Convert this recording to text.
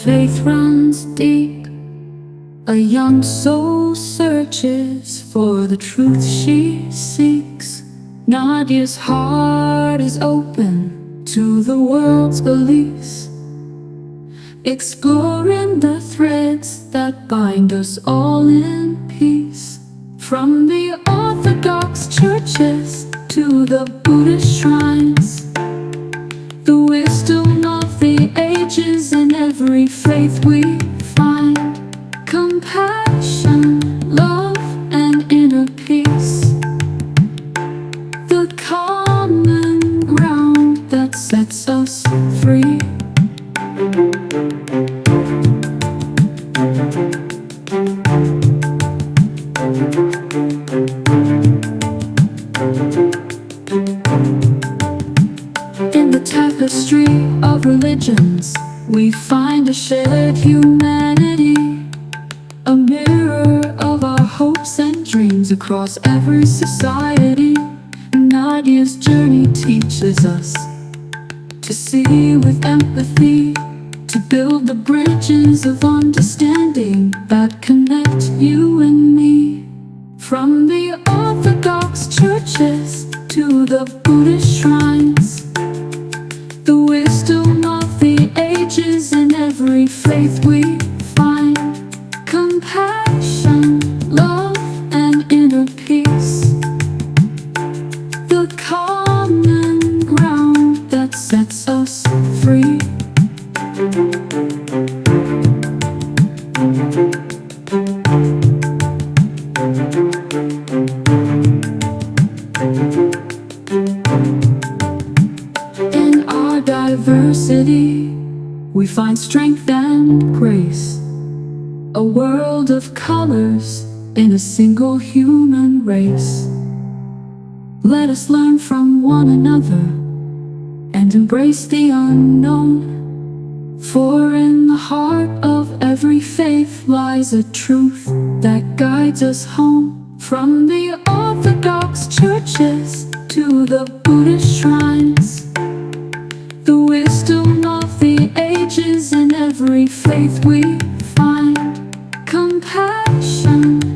faith runs deep. A young soul searches for the truth she seeks. Nadya's heart is open to the world's beliefs, exploring the threads that bind us all in peace. From the Orthodox churches to the Buddhist shrines, the wisdom of the ages in every faith we find. Compassion, love, and inner peace, the common ground that sets us free. In the tapestry of religions, we find a shared humanity, a mirror of our hopes and dreams across every society. Nadya's journey teaches us to see with empathy, to build the bridges of understanding that connect you and me. From the Orthodox churches to the Buddhist shrines, the wisdom of the ages in every faith we find. Compassion, love, and inner peace, the common ground that sets us free. In our diversity, we find strength and grace, a world of colors in a single human race. Let us learn from one another and embrace the unknown, for in the heart of every faith lies a truth that guides us home. From the Orthodox churches to the Buddhist shrines, the wisdom of the ages in every faith we find. Compassion,